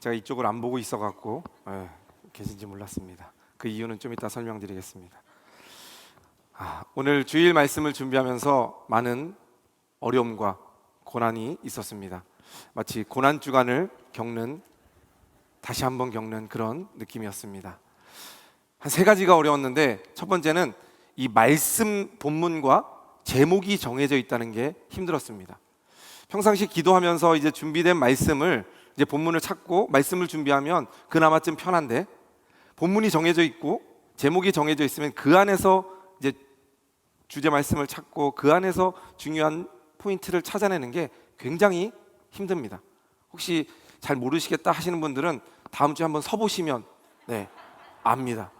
제가 이쪽을 안 보고 있어갖고 계신지 몰랐습니다. 그 이유는 좀 이따 설명드리겠습니다. 오늘 주일 말씀을 준비하면서 많은 어려움과 고난이 있었습니다. 마치 고난 주간을 다시 한번 겪는 그런 느낌이었습니다. 한 세 가지가 어려웠는데, 첫 번째는 이 말씀 본문과 제목이 정해져 있다는 게 힘들었습니다. 평상시 기도하면서 이제 준비된 말씀을 이제 본문을 찾고 말씀을 준비하면 그나마 좀 편한데, 본문이 정해져 있고 제목이 정해져 있으면 그 안에서 이제 주제 말씀을 찾고 그 안에서 중요한 포인트를 찾아내는 게 굉장히 힘듭니다. 혹시 잘 모르시겠다 하시는 분들은 다음 주에 한번 서보시면 압니다.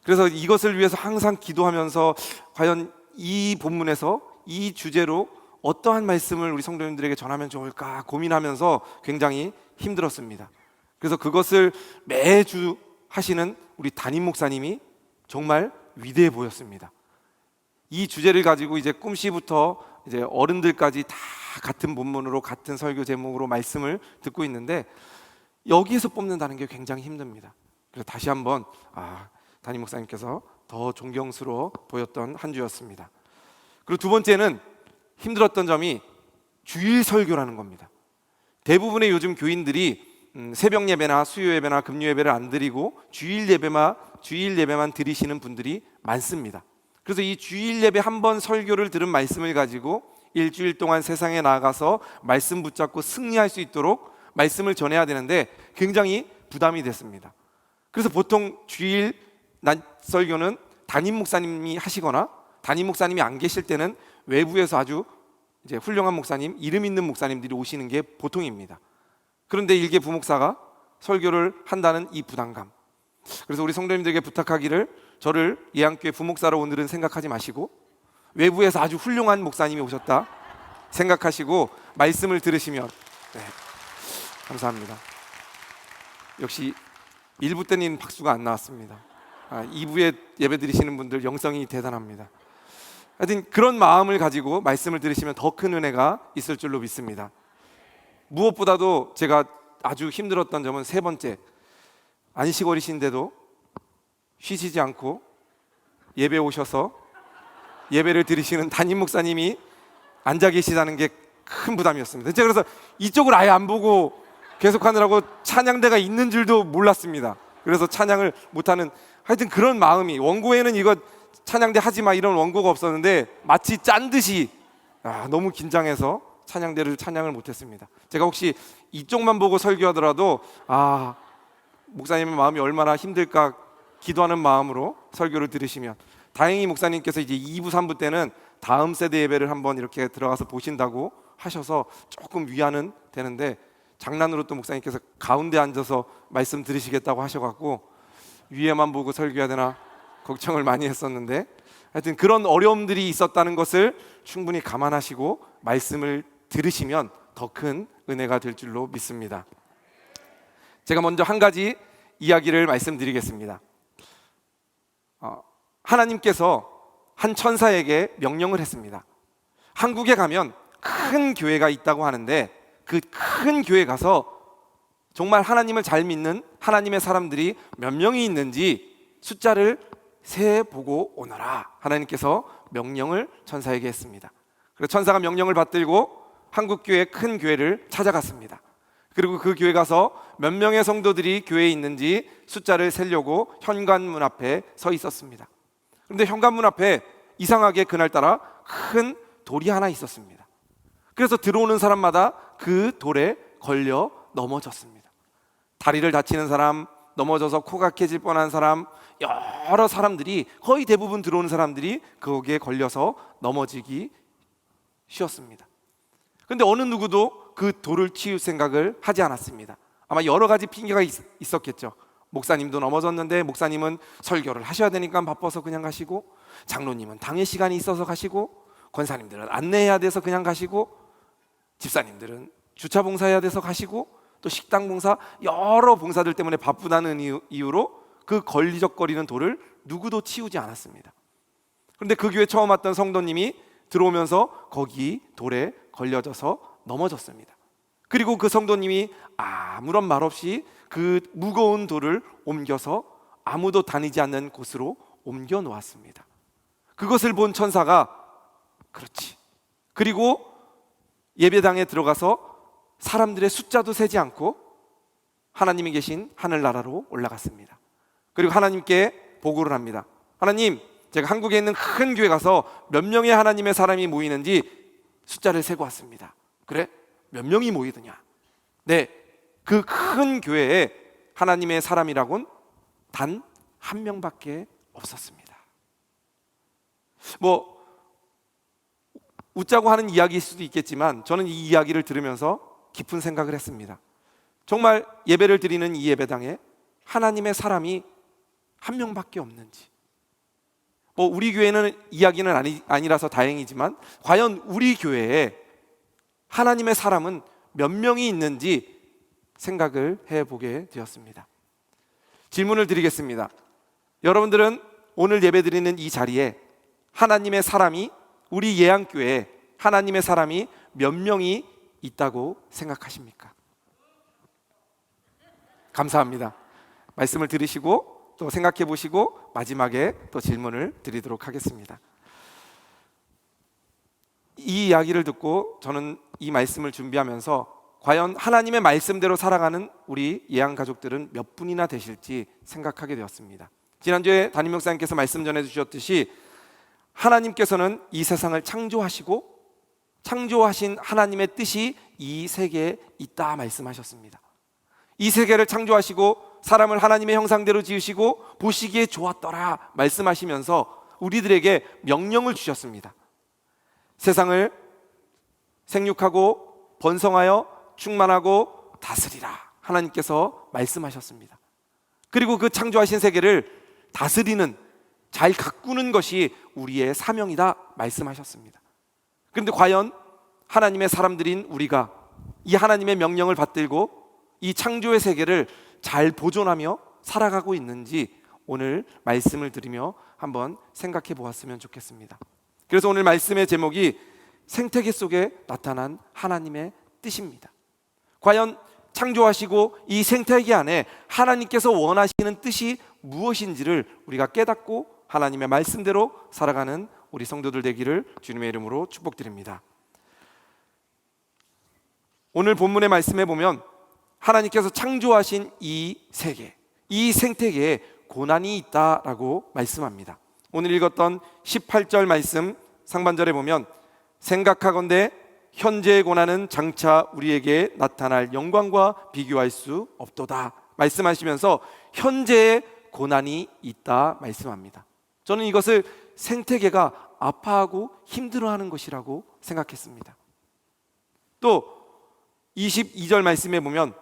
그래서 이것을 위해서 항상 기도하면서 과연 이 본문에서 이 주제로 어떠한 말씀을 우리 성도님들에게 전하면 좋을까 고민하면서 굉장히 힘들었습니다. 그래서 그것을 매주 하시는 우리 담임 목사님이 정말 위대해 보였습니다. 이 주제를 가지고 이제 꿈씨부터 이제 어른들까지 다 같은 본문으로 같은 설교 제목으로 말씀을 듣고 있는데, 여기에서 뽑는다는 게 굉장히 힘듭니다. 그래서 다시 한번 담임 목사님께서 더 존경스러워 보였던 한 주였습니다. 그리고 두 번째는 힘들었던 점이 주일 설교라는 겁니다. 대부분의 요즘 교인들이 새벽 예배나 수요 예배나 금요 예배를 안 드리고 주일 예배만 드리시는 분들이 많습니다. 그래서 이 주일 예배 한 번 설교를 들은 말씀을 가지고 일주일 동안 세상에 나가서 말씀 붙잡고 승리할 수 있도록 말씀을 전해야 되는데 굉장히 부담이 됐습니다. 그래서 보통 주일 낮 설교는 담임 목사님이 하시거나 담임 목사님이 안 계실 때는 외부에서 아주 이제 훌륭한 목사님, 이름 있는 목사님들이 오시는 게 보통입니다. 그런데 일개 부목사가 설교를 한다는 이 부담감, 그래서 우리 성도님들에게 부탁하기를, 저를 예안교회 부목사로 오늘은 생각하지 마시고 외부에서 아주 훌륭한 목사님이 오셨다 생각하시고 말씀을 들으시면 감사합니다. 역시 1부 때는 박수가 안 나왔습니다. 2부에 예배 드리시는 분들 영성이 대단합니다. 하여튼 그런 마음을 가지고 말씀을 들으시면 더 큰 은혜가 있을 줄로 믿습니다. 무엇보다도 제가 아주 힘들었던 점은 세 번째, 안식월이신데도 쉬시지 않고 예배 오셔서 예배를 드리시는 담임 목사님이 앉아 계시다는 게 큰 부담이었습니다. 그래서 이쪽을 아예 안 보고 계속하느라고 찬양대가 있는 줄도 몰랐습니다. 그래서 찬양을 못하는, 하여튼 그런 마음이, 원고에는 이거 찬양대 하지마 이런 원고가 없었는데 마치 짠 듯이 너무 긴장해서 찬양을 못했습니다. 제가 혹시 이쪽만 보고 설교하더라도 목사님의 마음이 얼마나 힘들까 기도하는 마음으로 설교를 들으시면, 다행히 목사님께서 이제 2부 3부 때는 다음 세대 예배를 한번 이렇게 들어가서 보신다고 하셔서 조금 위안은 되는데, 장난으로 또 목사님께서 가운데 앉아서 말씀 들으시겠다고 하셔갖고 위에만 보고 설교해야 되나 걱정을 많이 했었는데, 하여튼 그런 어려움들이 있었다는 것을 충분히 감안하시고 말씀을 들으시면 더 큰 은혜가 될 줄로 믿습니다. 제가 먼저 한 가지 이야기를 말씀드리겠습니다. 하나님께서 한 천사에게 명령을 했습니다. 한국에 가면 큰 교회가 있다고 하는데 그 큰 교회 가서 정말 하나님을 잘 믿는 하나님의 사람들이 몇 명이 있는지 숫자를 세보고 오너라. 하나님께서 명령을 천사에게 했습니다. 그래서 천사가 명령을 받들고 한국교회 큰 교회를 찾아갔습니다. 그리고 그 교회 가서 몇 명의 성도들이 교회에 있는지 숫자를 세려고 현관문 앞에 서 있었습니다. 그런데 현관문 앞에 이상하게 그날따라 큰 돌이 하나 있었습니다. 그래서 들어오는 사람마다 그 돌에 걸려 넘어졌습니다. 다리를 다치는 사람, 넘어져서 코가 깨질 뻔한 사람, 여러 사람들이, 거의 대부분 들어오는 사람들이 거기에 걸려서 넘어지기 쉬웠습니다. 그런데 어느 누구도 그 돌을 치울 생각을 하지 않았습니다. 아마 여러 가지 핑계가 있었겠죠. 목사님도 넘어졌는데 목사님은 설교를 하셔야 되니까 바빠서 그냥 가시고, 장로님은 당회 시간이 있어서 가시고, 권사님들은 안내해야 돼서 그냥 가시고, 집사님들은 주차 봉사해야 돼서 가시고, 또 식당 봉사, 여러 봉사들 때문에 바쁘다는 이유로 그 걸리적거리는 돌을 누구도 치우지 않았습니다. 그런데 그 교회 처음 왔던 성도님이 들어오면서 거기 돌에 걸려져서 넘어졌습니다. 그리고 그 성도님이 아무런 말 없이 그 무거운 돌을 옮겨서 아무도 다니지 않는 곳으로 옮겨 놓았습니다. 그것을 본 천사가 그렇지. 그리고 예배당에 들어가서 사람들의 숫자도 세지 않고 하나님이 계신 하늘나라로 올라갔습니다. 그리고 하나님께 보고를 합니다. 하나님, 제가 한국에 있는 큰 교회 가서 몇 명의 하나님의 사람이 모이는지 숫자를 세고 왔습니다. 그래? 몇 명이 모이더냐? 네, 그 큰 교회에 하나님의 사람이라곤 단 한 명밖에 없었습니다. 웃자고 하는 이야기일 수도 있겠지만 저는 이 이야기를 들으면서 깊은 생각을 했습니다. 정말 예배를 드리는 이 예배당에 하나님의 사람이 한 명밖에 없는지, 우리 교회는 이야기는 아니라서 다행이지만 과연 우리 교회에 하나님의 사람은 몇 명이 있는지 생각을 해보게 되었습니다. 질문을 드리겠습니다. 여러분들은 오늘 예배드리는 이 자리에 하나님의 사람이, 우리 예양교회에 하나님의 사람이 몇 명이 있다고 생각하십니까? 감사합니다. 말씀을 들으시고 또 생각해 보시고 마지막에 또 질문을 드리도록 하겠습니다. 이 이야기를 듣고 저는 이 말씀을 준비하면서 과연 하나님의 말씀대로 살아가는 우리 예양 가족들은 몇 분이나 되실지 생각하게 되었습니다. 지난주에 담임 목사님께서 말씀 전해 주셨듯이 하나님께서는 이 세상을 창조하시고 창조하신 하나님의 뜻이 이 세계에 있다 말씀하셨습니다. 이 세계를 창조하시고 사람을 하나님의 형상대로 지으시고 보시기에 좋았더라 말씀하시면서 우리들에게 명령을 주셨습니다. 세상을 생육하고 번성하여 충만하고 다스리라 하나님께서 말씀하셨습니다. 그리고 그 창조하신 세계를 다스리는, 잘 가꾸는 것이 우리의 사명이다 말씀하셨습니다. 그런데 과연 하나님의 사람들인 우리가 이 하나님의 명령을 받들고 이 창조의 세계를 잘 보존하며 살아가고 있는지 오늘 말씀을 들으며 한번 생각해 보았으면 좋겠습니다. 그래서 오늘 말씀의 제목이 생태계 속에 나타난 하나님의 뜻입니다. 과연 창조하시고 이 생태계 안에 하나님께서 원하시는 뜻이 무엇인지를 우리가 깨닫고 하나님의 말씀대로 살아가는 우리 성도들 되기를 주님의 이름으로 축복드립니다. 오늘 본문의 말씀에 보면 하나님께서 창조하신 이 세계, 이 생태계에 고난이 있다라고 말씀합니다. 오늘 읽었던 18절 말씀 상반절에 보면 생각하건대 현재의 고난은 장차 우리에게 나타날 영광과 비교할 수 없도다 말씀하시면서 현재의 고난이 있다 말씀합니다. 저는 이것을 생태계가 아파하고 힘들어하는 것이라고 생각했습니다. 또 22절 말씀에 보면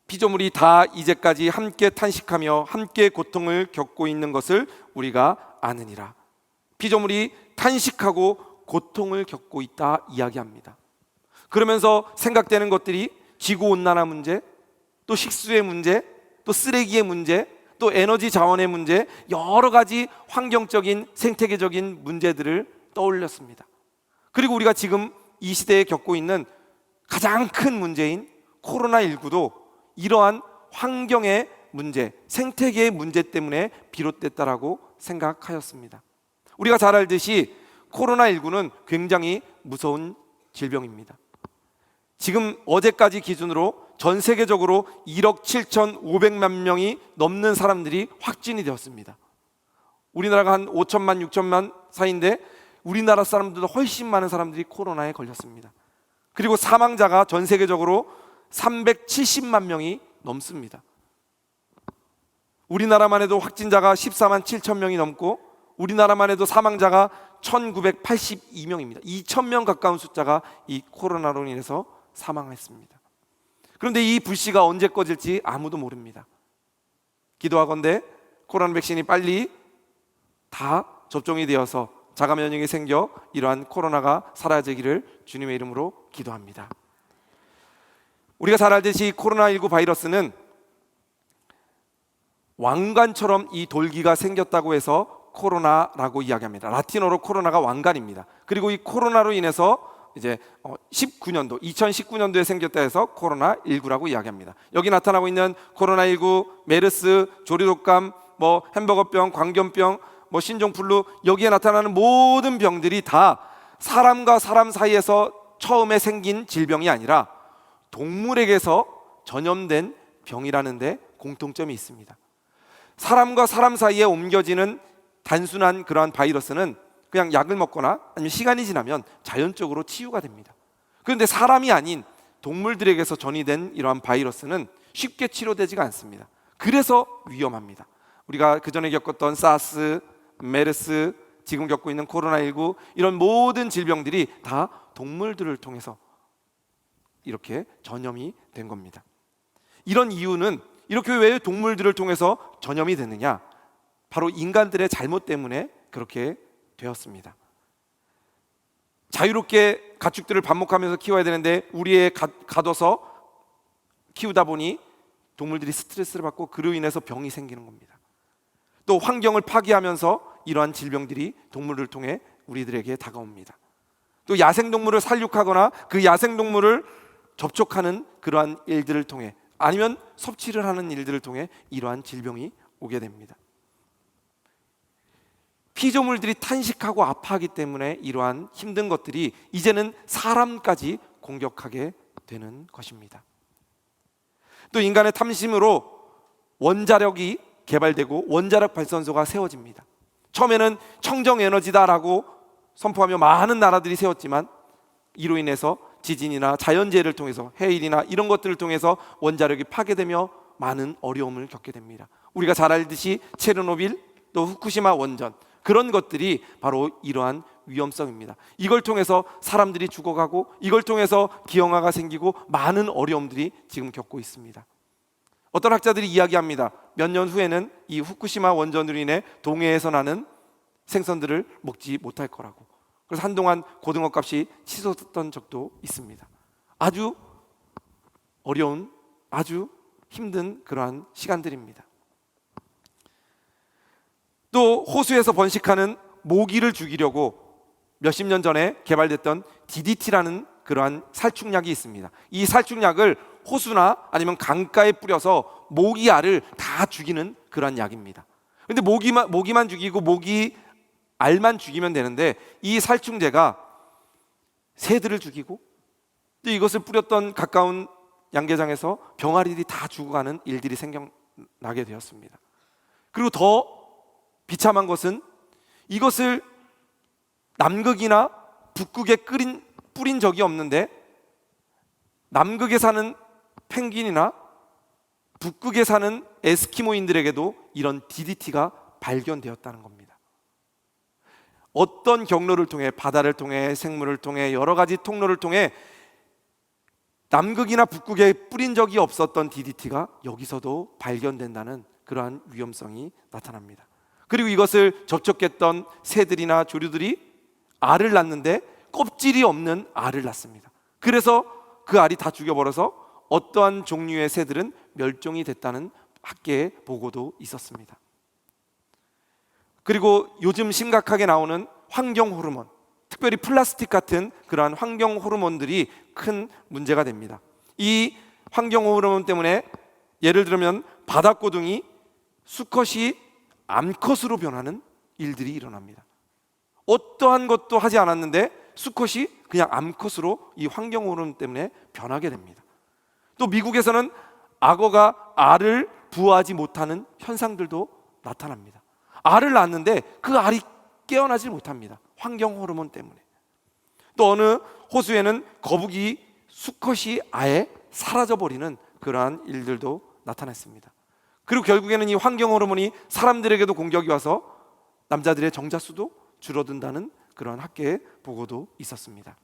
피조물이 다 이제까지 함께 탄식하며 함께 고통을 겪고 있는 것을 우리가 아느니라. 피조물이 탄식하고 고통을 겪고 있다 이야기합니다. 그러면서 생각되는 것들이 지구온난화 문제, 또 식수의 문제, 또 쓰레기의 문제, 또 에너지 자원의 문제, 여러 가지 환경적인 생태계적인 문제들을 떠올렸습니다. 그리고 우리가 지금 이 시대에 겪고 있는 가장 큰 문제인 코로나19도 이러한 환경의 문제, 생태계의 문제 때문에 비롯됐다라고 생각하였습니다. 우리가 잘 알듯이 코로나19는 굉장히 무서운 질병입니다. 지금 어제까지 기준으로 전 세계적으로 1억 7,500만 명이 넘는 사람들이 확진이 되었습니다. 우리나라가 한 5천만, 6천만 사이인데 우리나라 사람들도 훨씬 많은 사람들이 코로나에 걸렸습니다. 그리고 사망자가 전 세계적으로 370만 명이 넘습니다. 우리나라만 해도 확진자가 14만 7천 명이 넘고 우리나라만 해도 사망자가 1982명입니다. 2,000명 가까운 숫자가 이 코로나로 인해서 사망했습니다. 그런데 이 불씨가 언제 꺼질지 아무도 모릅니다. 기도하건대 코로나 백신이 빨리 다 접종이 되어서 자가 면역이 생겨 이러한 코로나가 사라지기를 주님의 이름으로 기도합니다. 우리가 잘 알듯이 코로나19 바이러스는 왕관처럼 이 돌기가 생겼다고 해서 코로나라고 이야기합니다. 라틴어로 코로나가 왕관입니다. 그리고 이 코로나로 인해서 이제 19년도 2019년도에 생겼다 해서 코로나19라고 이야기합니다. 여기 나타나고 있는 코로나19, 메르스, 조류독감, 뭐 햄버거병, 광견병, 뭐 신종플루, 여기에 나타나는 모든 병들이 다 사람과 사람 사이에서 처음에 생긴 질병이 아니라 동물에게서 전염된 병이라는 데 공통점이 있습니다. 사람과 사람 사이에 옮겨지는 단순한 그러한 바이러스는 그냥 약을 먹거나 아니면 시간이 지나면 자연적으로 치유가 됩니다. 그런데 사람이 아닌 동물들에게서 전이된 이러한 바이러스는 쉽게 치료되지가 않습니다. 그래서 위험합니다. 우리가 그전에 겪었던 사스, 메르스, 지금 겪고 있는 코로나19, 이런 모든 질병들이 다 동물들을 통해서 이렇게 전염이 된 겁니다. 이런 이유는 이렇게 왜 동물들을 통해서 전염이 되느냐? 바로 인간들의 잘못 때문에 그렇게 되었습니다. 자유롭게 가축들을 반목하면서 키워야 되는데 우리에 가둬서 키우다 보니 동물들이 스트레스를 받고 그로 인해서 병이 생기는 겁니다. 또 환경을 파괴하면서 이러한 질병들이 동물을 통해 우리들에게 다가옵니다. 또 야생동물을 살육하거나 그 야생동물을 접촉하는 그러한 일들을 통해 아니면 섭취를 하는 일들을 통해 이러한 질병이 오게 됩니다. 피조물들이 탄식하고 아파하기 때문에 이러한 힘든 것들이 이제는 사람까지 공격하게 되는 것입니다. 또 인간의 탐심으로 원자력이 개발되고 원자력 발전소가 세워집니다. 처음에는 청정에너지다라고 선포하며 많은 나라들이 세웠지만 이로 인해서 지진이나 자연재해를 통해서 해일이나 이런 것들을 통해서 원자력이 파괴되며 많은 어려움을 겪게 됩니다. 우리가 잘 알듯이 체르노빌 또 후쿠시마 원전, 그런 것들이 바로 이러한 위험성입니다. 이걸 통해서 사람들이 죽어가고 이걸 통해서 기형아가 생기고 많은 어려움들이 지금 겪고 있습니다. 어떤 학자들이 이야기합니다. 몇 년 후에는 이 후쿠시마 원전으로 인해 동해에서 나는 생선들을 먹지 못할 거라고. 그래서 한동안 고등어 값이 치솟았던 적도 있습니다. 아주 어려운, 아주 힘든 그러한 시간들입니다. 또 호수에서 번식하는 모기를 죽이려고 몇십 년 전에 개발됐던 DDT라는 그러한 살충약이 있습니다. 이 살충약을 호수나 아니면 강가에 뿌려서 모기 알을 다 죽이는 그러한 약입니다. 그런데 모기만 죽이고 모기 알만 죽이면 되는데 이 살충제가 새들을 죽이고 또 이것을 뿌렸던 가까운 양계장에서 병아리들이 다 죽어가는 일들이 생겨나게 되었습니다. 그리고 더 비참한 것은 이것을 남극이나 북극에 뿌린 적이 없는데 남극에 사는 펭귄이나 북극에 사는 에스키모인들에게도 이런 DDT가 발견되었다는 겁니다. 어떤 경로를 통해, 바다를 통해, 생물을 통해, 여러 가지 통로를 통해 남극이나 북극에 뿌린 적이 없었던 DDT가 여기서도 발견된다는 그러한 위험성이 나타납니다. 그리고 이것을 접촉했던 새들이나 조류들이 알을 낳는데 껍질이 없는 알을 낳습니다. 그래서 그 알이 다 죽여버려서 어떠한 종류의 새들은 멸종이 됐다는 학계의 보고도 있었습니다. 그리고 요즘 심각하게 나오는 환경 호르몬, 특별히 플라스틱 같은 그러한 환경 호르몬들이 큰 문제가 됩니다. 이 환경 호르몬 때문에 예를 들면 바다고둥이 수컷이 암컷으로 변하는 일들이 일어납니다. 어떠한 것도 하지 않았는데 수컷이 그냥 암컷으로 이 환경 호르몬 때문에 변하게 됩니다. 또 미국에서는 악어가 알을 부화하지 못하는 현상들도 나타납니다. 알을 낳았는데 그 알이 깨어나지 못합니다. 환경 호르몬 때문에. 또 어느 호수에는 거북이 수컷이 아예 사라져버리는 그러한 일들도 나타났습니다. 그리고 결국에는 이 환경 호르몬이 사람들에게도 공격이 와서 남자들의 정자 수도 줄어든다는 그러한 학계의 보고도 있었습니다.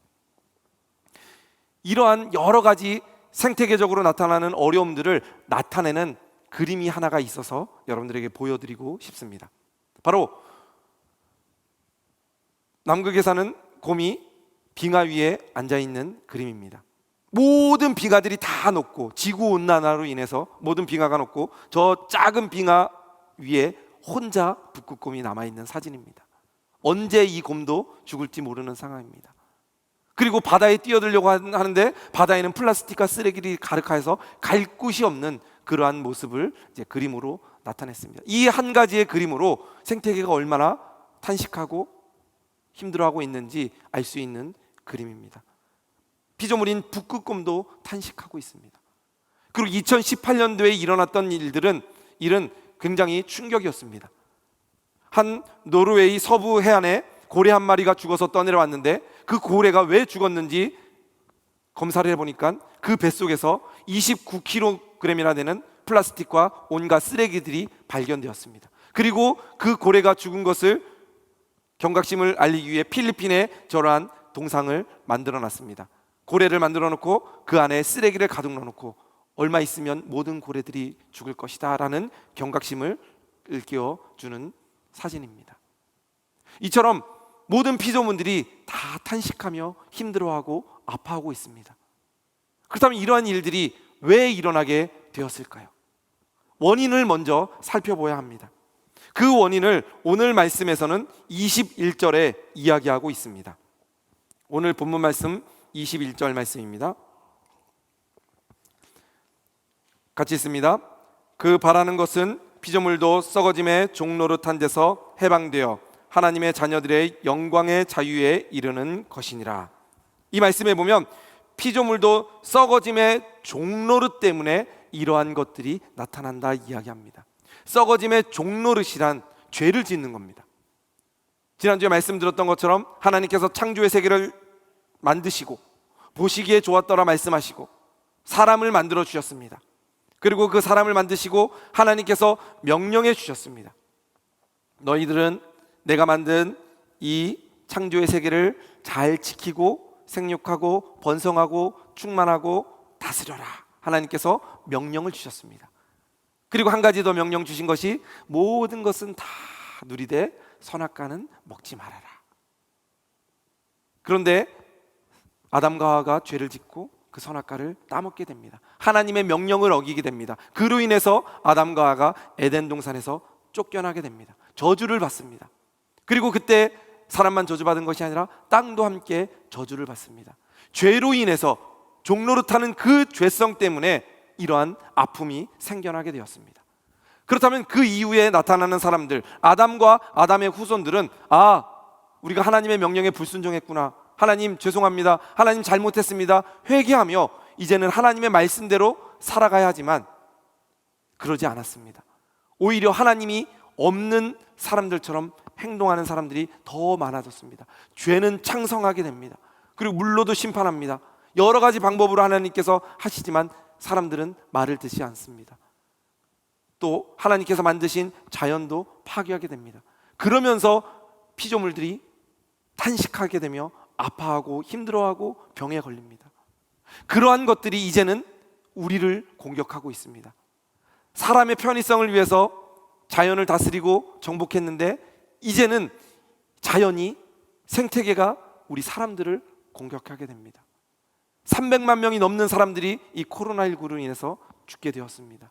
이러한 여러 가지 생태계적으로 나타나는 어려움들을 나타내는 그림이 하나가 있어서 여러분들에게 보여드리고 싶습니다. 바로 남극에 사는 곰이 빙하 위에 앉아있는 그림입니다. 모든 빙하들이 다 녹고 지구온난화로 인해서 모든 빙하가 녹고 저 작은 빙하 위에 혼자 북극곰이 남아있는 사진입니다. 언제 이 곰도 죽을지 모르는 상황입니다. 그리고 바다에 뛰어들려고 하는데 바다에는 플라스틱과 쓰레기들이 가득해서 갈 곳이 없는 그러한 모습을 이제 그림으로 나타냈습니다. 이 한 가지의 그림으로 생태계가 얼마나 탄식하고 힘들어하고 있는지 알 수 있는 그림입니다. 피조물인 북극곰도 탄식하고 있습니다. 그리고 2018년도에 일어났던 일은 굉장히 충격이었습니다. 한 노르웨이 서부 해안에 고래 한 마리가 죽어서 떠내려왔는데 그 고래가 왜 죽었는지 검사를 해보니까 그 뱃속에서 29kg이나 되는 플라스틱과 온갖 쓰레기들이 발견되었습니다. 그리고 그 고래가 죽은 것을 경각심을 알리기 위해 필리핀에 저러한 동상을 만들어 놨습니다. 고래를 만들어 놓고 그 안에 쓰레기를 가득 넣어 놓고 얼마 있으면 모든 고래들이 죽을 것이다 라는 경각심을 일깨워 주는 사진입니다. 이처럼 모든 피조물들이 다 탄식하며 힘들어하고 아파하고 있습니다. 그렇다면 이러한 일들이 왜 일어나게 되었을까요? 원인을 먼저 살펴봐야 합니다. 그 원인을 오늘 말씀에서는 21절에 이야기하고 있습니다. 오늘 본문 말씀 21절 말씀입니다. 같이 있습니다. 그 바라는 것은 피조물도 썩어짐의 종노릇한 데서 해방되어 하나님의 자녀들의 영광의 자유에 이르는 것이니라. 이 말씀에 보면 피조물도 썩어짐의 종노릇 때문에 이러한 것들이 나타난다 이야기합니다. 썩어짐의 종노릇이란 죄를 짓는 겁니다. 지난주에 말씀드렸던 것처럼 하나님께서 창조의 세계를 만드시고 보시기에 좋았더라 말씀하시고 사람을 만들어 주셨습니다. 그리고 그 사람을 만드시고 하나님께서 명령해 주셨습니다. 너희들은 내가 만든 이 창조의 세계를 잘 지키고 생육하고 번성하고 충만하고 다스려라. 하나님께서 명령을 주셨습니다. 그리고 한 가지 더 명령 주신 것이 모든 것은 다 누리되 선악과는 먹지 말아라. 그런데 아담과 하와가 죄를 짓고 그 선악과를 따먹게 됩니다. 하나님의 명령을 어기게 됩니다. 그로 인해서 아담과 하와가 에덴 동산에서 쫓겨나게 됩니다. 저주를 받습니다. 그리고 그때 사람만 저주받은 것이 아니라 땅도 함께 저주를 받습니다. 죄로 인해서 종노릇하는 그 죄성 때문에 이러한 아픔이 생겨나게 되었습니다. 그렇다면 그 이후에 나타나는 사람들, 아담과 아담의 후손들은 우리가 하나님의 명령에 불순종했구나, 하나님 죄송합니다, 하나님 잘못했습니다 회개하며 이제는 하나님의 말씀대로 살아가야 하지만 그러지 않았습니다. 오히려 하나님이 없는 사람들처럼 행동하는 사람들이 더 많아졌습니다. 죄는 창성하게 됩니다. 그리고 물로도 심판합니다. 여러 가지 방법으로 하나님께서 하시지만 사람들은 말을 듣지 않습니다. 또 하나님께서 만드신 자연도 파괴하게 됩니다. 그러면서 피조물들이 탄식하게 되며 아파하고 힘들어하고 병에 걸립니다. 그러한 것들이 이제는 우리를 공격하고 있습니다. 사람의 편의성을 위해서 자연을 다스리고 정복했는데 이제는 자연이, 생태계가 우리 사람들을 공격하게 됩니다. 300만 명이 넘는 사람들이 이 코로나19로 인해서 죽게 되었습니다.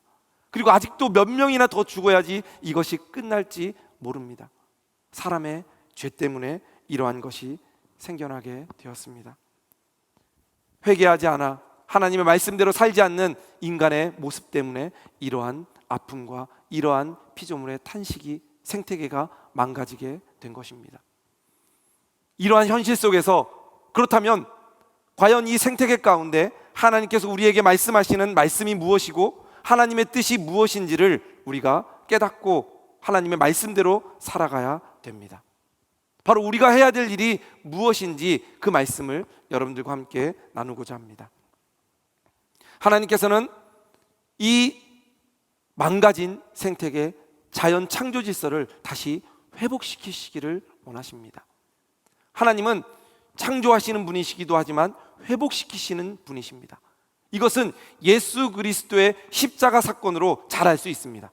그리고 아직도 몇 명이나 더 죽어야지 이것이 끝날지 모릅니다. 사람의 죄 때문에 이러한 것이 생겨나게 되었습니다. 회개하지 않아 하나님의 말씀대로 살지 않는 인간의 모습 때문에 이러한 아픔과 이러한 피조물의 탄식이, 생태계가 망가지게 된 것입니다. 이러한 현실 속에서 그렇다면 과연 이 생태계 가운데 하나님께서 우리에게 말씀하시는 말씀이 무엇이고 하나님의 뜻이 무엇인지를 우리가 깨닫고 하나님의 말씀대로 살아가야 됩니다. 바로 우리가 해야 될 일이 무엇인지 그 말씀을 여러분들과 함께 나누고자 합니다. 하나님께서는 이 망가진 생태계, 자연 창조 질서를 다시 회복시키시기를 원하십니다. 하나님은 창조하시는 분이시기도 하지만 회복시키시는 분이십니다. 이것은 예수 그리스도의 십자가 사건으로 잘 알 수 있습니다.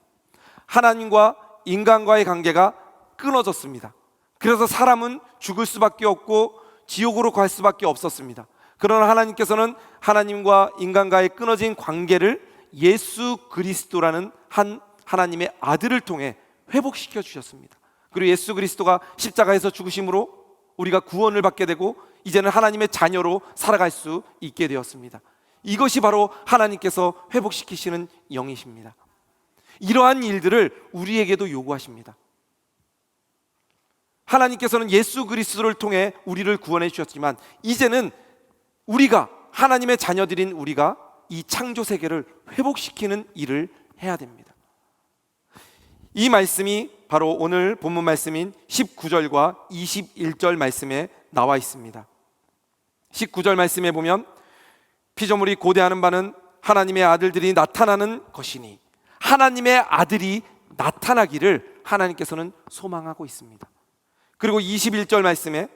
하나님과 인간과의 관계가 끊어졌습니다. 그래서 사람은 죽을 수밖에 없고 지옥으로 갈 수밖에 없었습니다. 그러나 하나님께서는 하나님과 인간과의 끊어진 관계를 예수 그리스도라는 한 하나님의 아들을 통해 회복시켜 주셨습니다. 그리고 예수 그리스도가 십자가에서 죽으심으로 우리가 구원을 받게 되고 이제는 하나님의 자녀로 살아갈 수 있게 되었습니다. 이것이 바로 하나님께서 회복시키시는 영이십니다. 이러한 일들을 우리에게도 요구하십니다. 하나님께서는 예수 그리스도를 통해 우리를 구원해 주셨지만 이제는 우리가, 하나님의 자녀들인 우리가 이 창조 세계를 회복시키는 일을 해야 됩니다. 이 말씀이 바로 오늘 본문 말씀인 19절과 21절 말씀에 나와 있습니다. 19절 말씀에 보면 피조물이 고대하는 바는 하나님의 아들들이 나타나는 것이니, 하나님의 아들이 나타나기를 하나님께서는 소망하고 있습니다. 그리고 21절 말씀에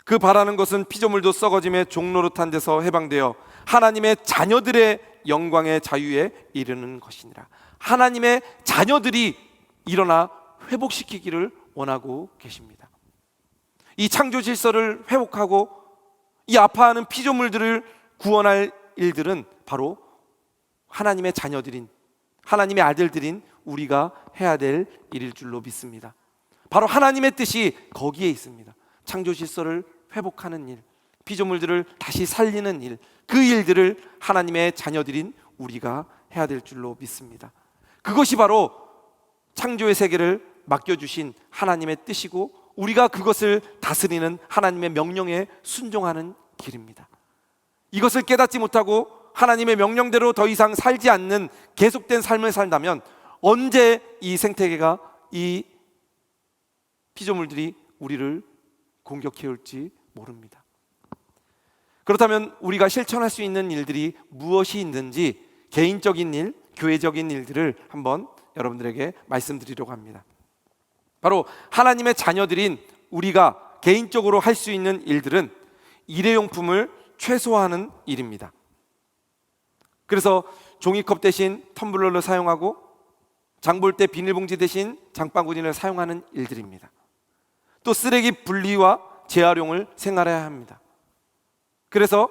그 바라는 것은 피조물도 썩어짐의 종노릇한 데서 해방되어 하나님의 자녀들의 영광의 자유에 이르는 것이니라. 하나님의 자녀들이 일어나 회복시키기를 원하고 계십니다. 이 창조 질서를 회복하고 이 아파하는 피조물들을 구원할 일들은 바로 하나님의 자녀들인, 하나님의 아들들인 우리가 해야 될 일일 줄로 믿습니다. 바로 하나님의 뜻이 거기에 있습니다. 창조 질서를 회복하는 일, 피조물들을 다시 살리는 일, 그 일들을 하나님의 자녀들인 우리가 해야 될 줄로 믿습니다. 그것이 바로 창조의 세계를 맡겨주신 하나님의 뜻이고, 우리가 그것을 다스리는 하나님의 명령에 순종하는 길입니다. 이것을 깨닫지 못하고 하나님의 명령대로 더 이상 살지 않는 계속된 삶을 산다면 언제 이 생태계가, 이 피조물들이 우리를 공격해 올지 모릅니다. 그렇다면 우리가 실천할 수 있는 일들이 무엇이 있는지, 개인적인 일, 교회적인 일들을 한번 여러분들에게 말씀드리려고 합니다. 바로 하나님의 자녀들인 우리가 개인적으로 할 수 있는 일들은 일회용품을 최소화하는 일입니다. 그래서 종이컵 대신 텀블러를 사용하고 장 볼 때 비닐봉지 대신 장바구니를 사용하는 일들입니다. 또 쓰레기 분리와 재활용을 생활해야 합니다. 그래서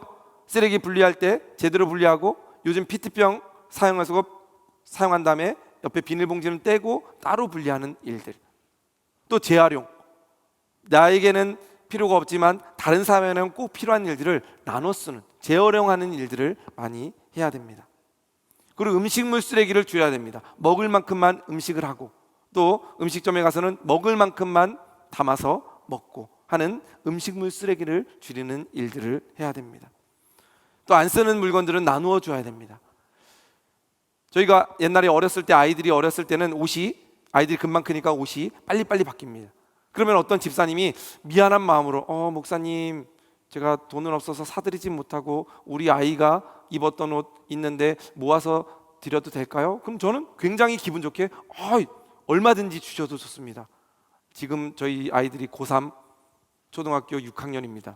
쓰레기 분리할 때 제대로 분리하고, 요즘 페트병 사용한 다음에 옆에 비닐봉지는 떼고 따로 분리하는 일들. 또 재활용, 나에게는 필요가 없지만 다른 사람에는 꼭 필요한 일들을 나눠 쓰는, 재활용하는 일들을 많이 해야 됩니다. 그리고 음식물 쓰레기를 줄여야 됩니다. 먹을 만큼만 음식을 하고, 또 음식점에 가서는 먹을 만큼만 담아서 먹고 하는 음식물 쓰레기를 줄이는 일들을 해야 됩니다. 또 안 쓰는 물건들은 나누어 줘야 됩니다. 저희가 옛날에 어렸을 때, 아이들이 어렸을 때는 아이들이 금방 크니까 옷이 빨리빨리 바뀝니다. 그러면 어떤 집사님이 미안한 마음으로 목사님, 제가 돈은 없어서 사드리지 못하고 우리 아이가 입었던 옷 있는데 모아서 드려도 될까요? 그럼 저는 굉장히 기분 좋게 얼마든지 주셔도 좋습니다. 지금 저희 아이들이 고3 초등학교 6학년입니다.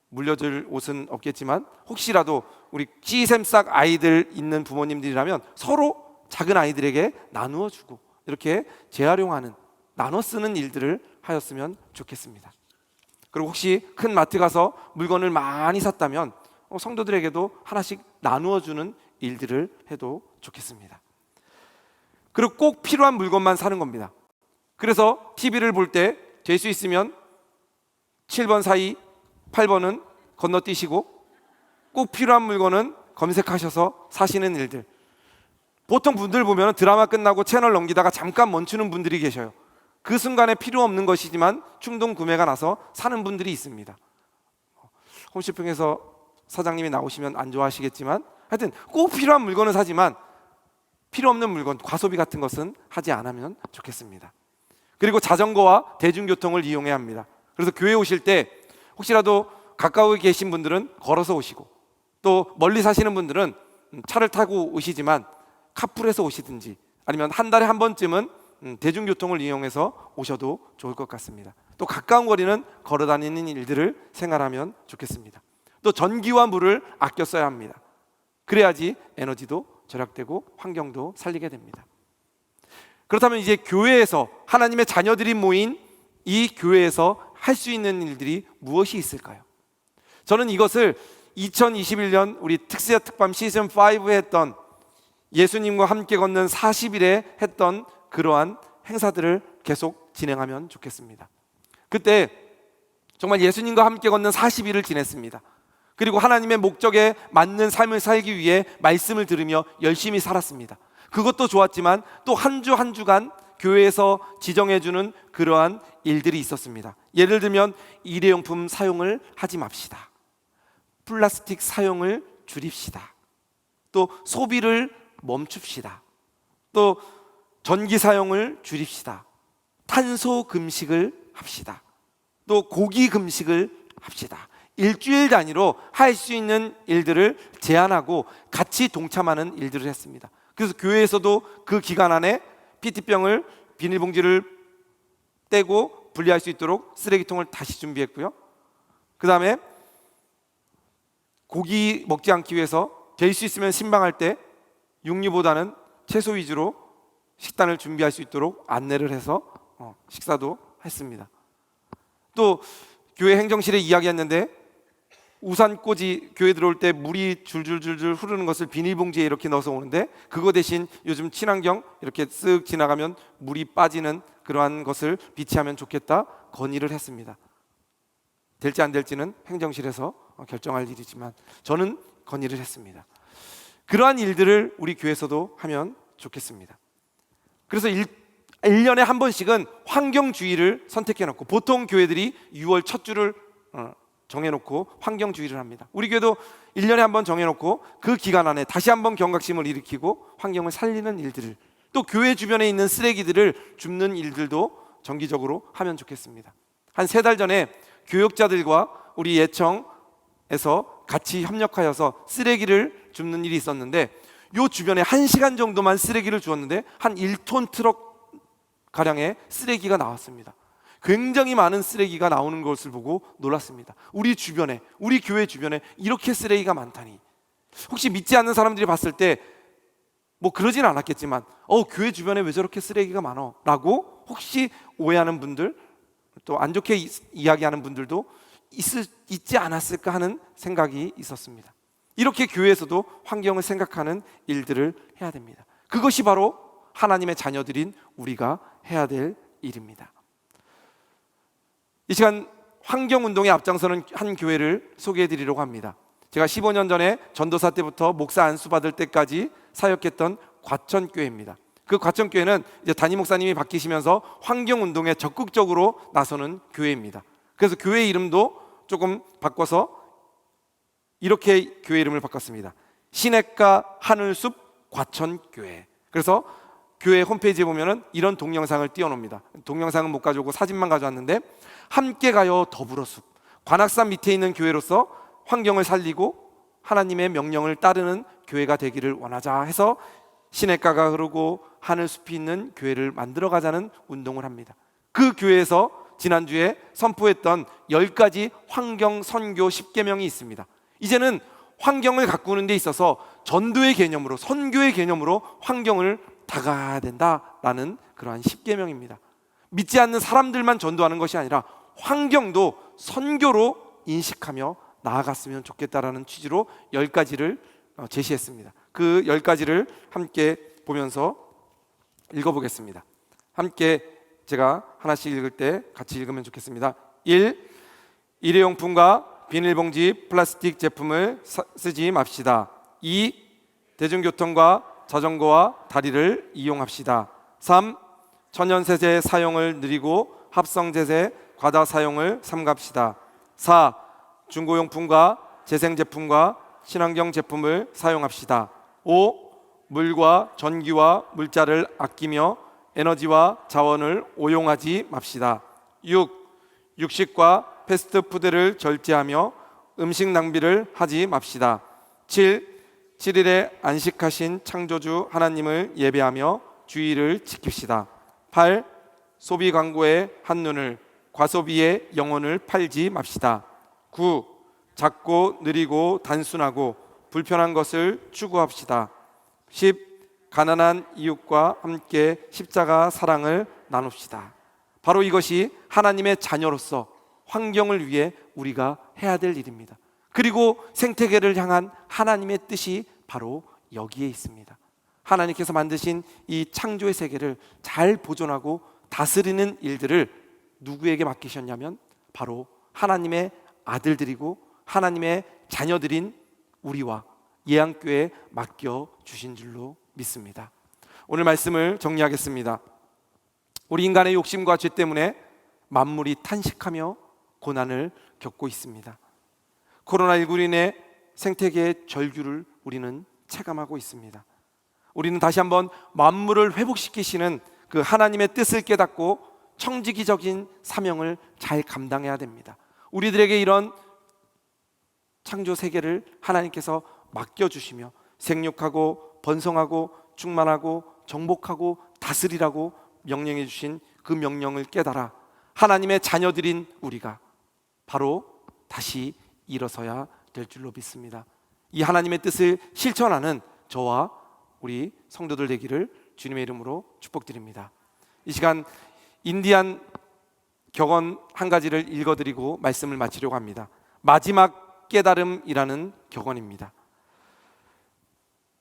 물려줄 옷은 없겠지만 혹시라도 우리 씨샘싹 아이들 있는 부모님들이라면 서로 작은 아이들에게 나누어 주고 이렇게 재활용하는, 나눠 쓰는 일들을 하였으면 좋겠습니다. 그리고 혹시 큰 마트 가서 물건을 많이 샀다면 성도들에게도 하나씩 나누어 주는 일들을 해도 좋겠습니다. 그리고 꼭 필요한 물건만 사는 겁니다. 그래서 TV를 볼 때 될 수 있으면 7번 사이 8번은 건너뛰시고 꼭 필요한 물건은 검색하셔서 사시는 일들. 보통 분들 보면 드라마 끝나고 채널 넘기다가 잠깐 멈추는 분들이 계셔요. 그 순간에 필요 없는 것이지만 충동 구매가 나서 사는 분들이 있습니다. 홈쇼핑에서 사장님이 나오시면 안 좋아하시겠지만 하여튼 꼭 필요한 물건은 사지만 필요 없는 물건, 과소비 같은 것은 하지 않으면 좋겠습니다. 그리고 자전거와 대중교통을 이용해야 합니다. 그래서 교회 오실 때 혹시라도 가까이 계신 분들은 걸어서 오시고, 또 멀리 사시는 분들은 차를 타고 오시지만 카풀해서 오시든지 아니면 한 달에 한 번쯤은 대중교통을 이용해서 오셔도 좋을 것 같습니다. 또 가까운 거리는 걸어 다니는 일들을 생활하면 좋겠습니다. 또 전기와 물을 아껴 써야 합니다. 그래야지 에너지도 절약되고 환경도 살리게 됩니다. 그렇다면 이제 교회에서, 하나님의 자녀들이 모인 이 교회에서 할 수 있는 일들이 무엇이 있을까요? 저는 이것을 2021년 우리 특수야 특밤 시즌 5에 했던 예수님과 함께 걷는 40일에 했던 그러한 행사들을 계속 진행하면 좋겠습니다. 그때 정말 예수님과 함께 걷는 40일을 지냈습니다. 그리고 하나님의 목적에 맞는 삶을 살기 위해 말씀을 들으며 열심히 살았습니다. 그것도 좋았지만 또 한 주 한 주간 교회에서 지정해주는 그러한 일들이 있었습니다. 예를 들면 일회용품 사용을 하지 맙시다. 플라스틱 사용을 줄입시다. 또 소비를 멈춥시다. 또 전기 사용을 줄입시다. 탄소 금식을 합시다. 또 고기 금식을 합시다. 일주일 단위로 할 수 있는 일들을 제안하고 같이 동참하는 일들을 했습니다. 그래서 교회에서도 그 기간 안에 PT병을 비닐봉지를 떼고 분리할 수 있도록 쓰레기통을 다시 준비했고요. 그 다음에 고기 먹지 않기 위해서 될 수 있으면 신방할 때 육류보다는 채소 위주로 식단을 준비할 수 있도록 안내를 해서 식사도 했습니다. 또 교회 행정실에 이야기했는데 우산꽂이 교회 들어올 때 물이 줄줄줄줄 흐르는 것을 비닐봉지에 이렇게 넣어서 오는데 그거 대신 요즘 친환경 이렇게 쓱 지나가면 물이 빠지는 그러한 것을 비치하면 좋겠다 건의를 했습니다. 될지 안 될지는 행정실에서 결정할 일이지만 저는 건의를 했습니다. 그러한 일들을 우리 교회에서도 하면 좋겠습니다. 그래서 1년에 한 번씩은 환경주의를 선택해놓고 보통 교회들이 6월 첫 주를 정해놓고 환경주의를 합니다. 우리 교회도 1년에 한 번 정해놓고 그 기간 안에 다시 한번 경각심을 일으키고 환경을 살리는 일들을 또 교회 주변에 있는 쓰레기들을 줍는 일들도 정기적으로 하면 좋겠습니다. 한 3달 전에 교역자들과 우리 예청에서 같이 협력하여서 쓰레기를 줍는 일이 있었는데 요 주변에 1시간 정도만 쓰레기를 주었는데 한 1톤 트럭 가량의 쓰레기가 나왔습니다. 굉장히 많은 쓰레기가 나오는 것을 보고 놀랐습니다. 우리 주변에, 우리 교회 주변에 이렇게 쓰레기가 많다니. 혹시 믿지 않는 사람들이 봤을 때 뭐 그러진 않았겠지만 교회 주변에 왜 저렇게 쓰레기가 많어? 라고 혹시 오해하는 분들 또 안 좋게 이야기하는 분들도 있지 않았을까 하는 생각이 있었습니다. 이렇게 교회에서도 환경을 생각하는 일들을 해야 됩니다. 그것이 바로 하나님의 자녀들인 우리가 해야 될 일입니다. 이 시간 환경운동에 앞장서는 한 교회를 소개해 드리려고 합니다. 제가 15년 전에 전도사 때부터 목사 안수 받을 때까지 사역했던 과천교회입니다. 그 과천교회는 이제 담임 목사님이 바뀌시면서 환경운동에 적극적으로 나서는 교회입니다. 그래서 교회 이름도 조금 바꿔서 이렇게 교회 이름을 바꿨습니다. 시냇가 하늘숲 과천교회. 그래서 교회 홈페이지에 보면은 이런 동영상을 띄워놓습니다. 동영상은 못 가져오고 사진만 가져왔는데 함께 가요 더불어 숲. 관악산 밑에 있는 교회로서 환경을 살리고 하나님의 명령을 따르는 교회가 되기를 원하자 해서 시냇가가 흐르고 하늘숲이 있는 교회를 만들어가자는 운동을 합니다. 그 교회에서 지난주에 선포했던 10가지 환경 선교 10계명이 있습니다. 이제는 환경을 가꾸는 데 있어서 전도의 개념으로 선교의 개념으로 환경을 다가야 된다라는 그러한 10계명입니다. 믿지 않는 사람들만 전도하는 것이 아니라 환경도 선교로 인식하며 나아갔으면 좋겠다라는 취지로 10가지를 제시했습니다. 그 10가지를 함께 보면서 읽어보겠습니다. 함께 제가 하나씩 읽을 때 같이 읽으면 좋겠습니다. 1. 일회용품과 비닐봉지, 플라스틱 제품을 쓰지 맙시다. 2. 대중교통과 자전거와 다리를 이용합시다. 3. 천연세제 사용을 늘리고 합성제세 과다 사용을 삼갑시다. 4. 중고용품과 재생제품과 친환경 제품을 사용합시다. 5. 물과 전기와 물자를 아끼며 에너지와 자원을 오용하지 맙시다. 6. 육식과 패스트푸드를 절제하며 음식 낭비를 하지 맙시다. 7. 7일에 안식하신 창조주 하나님을 예배하며 주의를 지킵시다. 8. 소비 광고에 한눈을, 과소비에 영혼을 팔지 맙시다. 9. 작고 느리고 단순하고 불편한 것을 추구합시다. 10. 가난한 이웃과 함께 십자가 사랑을 나눕시다. 바로 이것이 하나님의 자녀로서 환경을 위해 우리가 해야 될 일입니다. 그리고 생태계를 향한 하나님의 뜻이 바로 여기에 있습니다. 하나님께서 만드신 이 창조의 세계를 잘 보존하고 다스리는 일들을 누구에게 맡기셨냐면 바로 하나님의 아들들이고 하나님의 자녀들인 우리와 예안교회에 맡겨주신 줄로 믿습니다. 오늘 말씀을 정리하겠습니다. 우리 인간의 욕심과 죄 때문에 만물이 탄식하며 고난을 겪고 있습니다. 코로나19로 인해 생태계의 절규를 우리는 체감하고 있습니다. 우리는 다시 한번 만물을 회복시키시는 그 하나님의 뜻을 깨닫고 청지기적인 사명을 잘 감당해야 됩니다. 우리들에게 이런 창조 세계를 하나님께서 맡겨주시며 생육하고 번성하고 충만하고 정복하고 다스리라고 명령해 주신 그 명령을 깨달아 하나님의 자녀들인 우리가 바로 다시 일어서야 될 줄로 믿습니다. 이 하나님의 뜻을 실천하는 저와 우리 성도들 되기를 주님의 이름으로 축복드립니다. 이 시간 인디안 격언 한 가지를 읽어드리고 말씀을 마치려고 합니다. 마지막 깨달음이라는 격언입니다.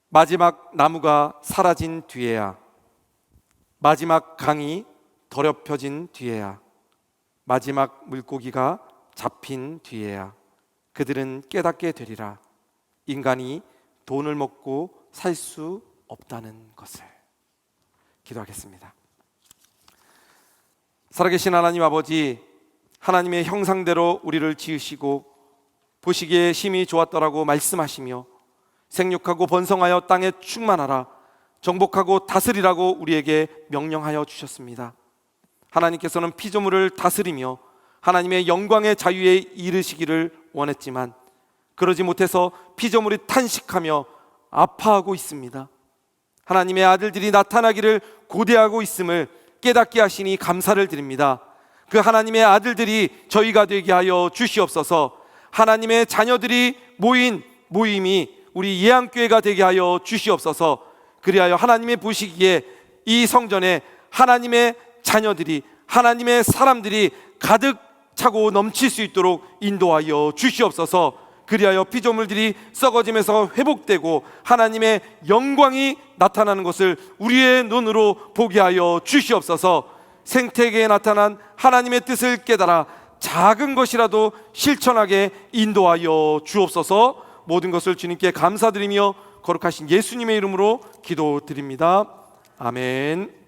마지막 나무가 사라진 뒤에야, 마지막 강이 더럽혀진 뒤에야, 마지막 물고기가 잡힌 뒤에야 그들은 깨닫게 되리라. 인간이 돈을 먹고 살 수 없다는 것을. 기도하겠습니다. 살아계신 하나님 아버지, 하나님의 형상대로 우리를 지으시고 보시기에 심히 좋았더라고 말씀하시며 생육하고 번성하여 땅에 충만하라, 정복하고 다스리라고 우리에게 명령하여 주셨습니다. 하나님께서는 피조물을 다스리며 하나님의 영광의 자유에 이르시기를 원했지만 그러지 못해서 피조물이 탄식하며 아파하고 있습니다. 하나님의 아들들이 나타나기를 고대하고 있음을 깨닫게 하시니 감사를 드립니다. 그 하나님의 아들들이 저희가 되게 하여 주시옵소서. 하나님의 자녀들이 모인 모임이 우리 예안교회가 되게 하여 주시옵소서. 그리하여 하나님의 보시기에 이 성전에 하나님의 자녀들이, 하나님의 사람들이 가득 차고 넘칠 수 있도록 인도하여 주시옵소서. 그리하여 피조물들이 썩어지면서 회복되고 하나님의 영광이 나타나는 것을 우리의 눈으로 보게 하여 주시옵소서. 생태계에 나타난 하나님의 뜻을 깨달아 작은 것이라도 실천하게 인도하여 주옵소서. 모든 것을 주님께 감사드리며 거룩하신 예수님의 이름으로 기도드립니다. 아멘.